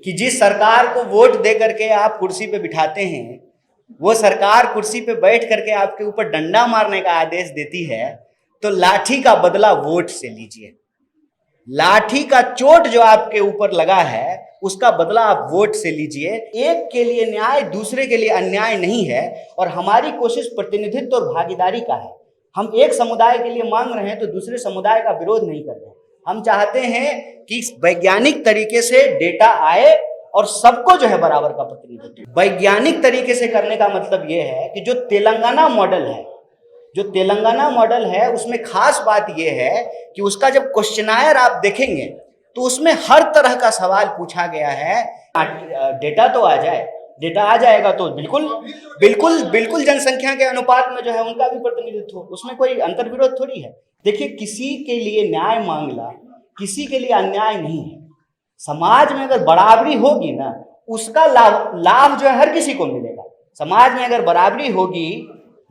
कि जिस सरकार को वोट दे करके आप कुर्सी पे बिठाते हैं, वो सरकार कुर्सी पे बैठ करके आपके ऊपर डंडा मारने का आदेश देती है, तो लाठी का बदला वोट से लीजिए। लाठी का चोट जो आपके ऊपर लगा है उसका बदला आप वोट से लीजिए। एक के लिए न्याय दूसरे के लिए अन्याय नहीं है, और हमारी कोशिश प्रतिनिधित्व और भागीदारी का है। हम एक समुदाय के लिए मांग रहे हैं तो दूसरे समुदाय का विरोध नहीं कर रहे हैं। हम चाहते हैं कि वैज्ञानिक तरीके से डेटा आए और सबको जो है बराबर का प्रतिनिधित्व। वैज्ञानिक तरीके से करने का मतलब यह है कि जो तेलंगाना मॉडल है उसमें खास बात यह है कि उसका जब क्वेश्चनायर आप देखेंगे तो उसमें हर तरह का सवाल पूछा गया है। डेटा तो आ जाए, डेटा आ जाएगा तो बिल्कुल जनसंख्या के अनुपात में जो है उनका भी प्रतिनिधित्व हो, उसमें कोई अंतर्विरोध थोड़ी है। देखिए, किसी के लिए न्याय मांगना किसी के लिए अन्याय नहीं है। समाज में अगर बराबरी होगी ना, उसका लाभ जो है हर किसी को मिलेगा। समाज में अगर बराबरी होगी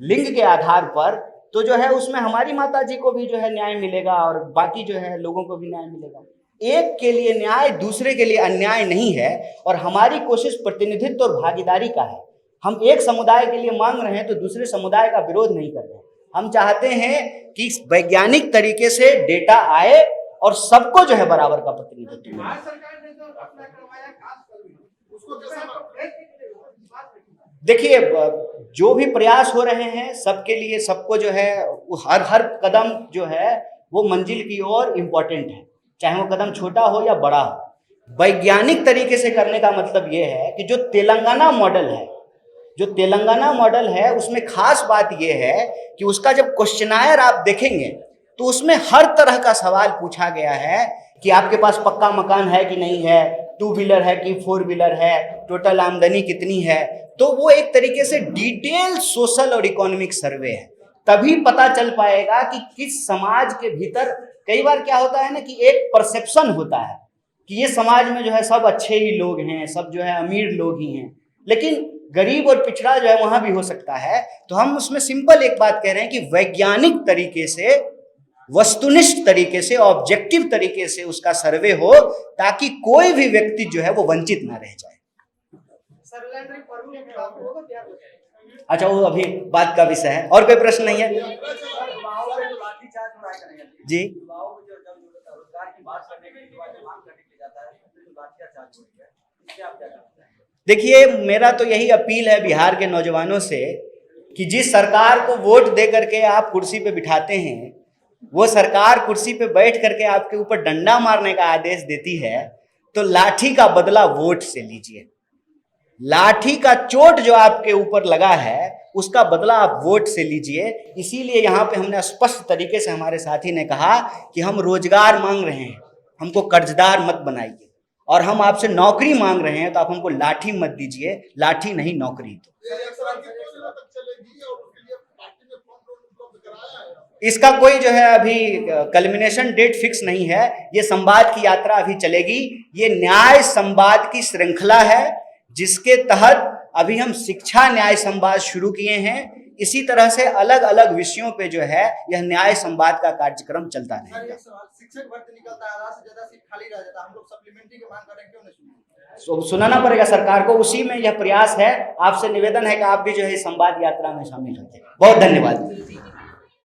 लिंग के आधार पर, तो जो है उसमें हमारी माता जी को भी जो है न्याय मिलेगा और बाकी जो है लोगों को भी न्याय मिलेगा। एक के लिए न्याय दूसरे के लिए अन्याय नहीं है, और हमारी कोशिश प्रतिनिधित्व और भागीदारी का है। हम एक समुदाय के लिए मांग रहे हैं तो दूसरे समुदाय का विरोध नहीं कर रहे हैं। हम चाहते हैं कि वैज्ञानिक तरीके से डेटा आए और सबको जो है बराबर का प्रतिनिधित्व मिले। देखिए, जो भी प्रयास हो रहे हैं सबके लिए, सबको जो है हर कदम जो है वो मंजिल की ओर इम्पोर्टेंट है, चाहे वो कदम छोटा हो या बड़ा हो। वैज्ञानिक तरीके से करने का मतलब ये है कि जो तेलंगाना मॉडल है उसमें खास बात ये है कि उसका जब क्वेश्चनायर आप देखेंगे तो उसमें हर तरह का सवाल पूछा गया है कि आपके पास पक्का मकान है कि नहीं है, 2 व्हीलर है कि 4 व्हीलर है, टोटल आमदनी कितनी है। तो वो एक तरीके से डिटेल सोशल और इकोनॉमिक सर्वे है। तभी पता चल पाएगा कि किस समाज के भीतर, कई बार क्या होता है ना कि एक परसेप्शन होता है कि ये समाज में जो है सब अच्छे ही लोग हैं, सब जो है अमीर लोग ही हैं, लेकिन गरीब और पिछड़ा जो है वहां भी हो सकता है। तो हम उसमें सिंपल एक बात कह रहे हैं कि वैज्ञानिक तरीके से, वस्तुनिष्ठ तरीके से, ऑब्जेक्टिव तरीके से उसका सर्वे हो, ताकि कोई भी व्यक्ति जो है वो वंचित ना रह जाए। अच्छा, वो अभी बात का विषय है। और कोई प्रश्न नहीं है जी? देखिए, मेरा तो यही अपील है बिहार के नौजवानों से कि जिस सरकार को वोट दे करके आप कुर्सी पे बिठाते हैं, वो सरकार कुर्सी पे बैठ करके आपके ऊपर डंडा मारने का आदेश देती है, तो लाठी का बदला वोट से लीजिए। लाठी का चोट जो आपके ऊपर लगा है उसका बदला आप वोट से लीजिए। इसीलिए यहाँ पे हमने स्पष्ट तरीके से, हमारे साथी ने कहा कि हम रोजगार मांग रहे हैं, हमको कर्जदार मत बनाइए, और हम आपसे नौकरी मांग रहे हैं तो आप हमको लाठी मत दीजिए, लाठी नहीं नौकरी। इसका कोई जो है अभी कल्मिनेशन डेट फिक्स नहीं है। ये संवाद की यात्रा अभी चलेगी। ये न्याय संवाद की श्रृंखला है जिसके तहत अभी हम शिक्षा न्याय संवाद शुरू किए हैं। इसी तरह से अलग अलग विषयों पे जो है यह न्याय संवाद का कार्यक्रम चलता रहेगा। शिक्षक भर्ती निकलता है, आधा से ज्यादा सीट खाली रह जाता है, हम लोग सप्लीमेंट्री की मांग कर रहे हैं, क्यों नहीं सुनाना पड़ेगा सरकार को। उसी में यह प्रयास है। आपसे निवेदन है कि आप भी जो है संवाद यात्रा में शामिल होते हैं। बहुत धन्यवाद।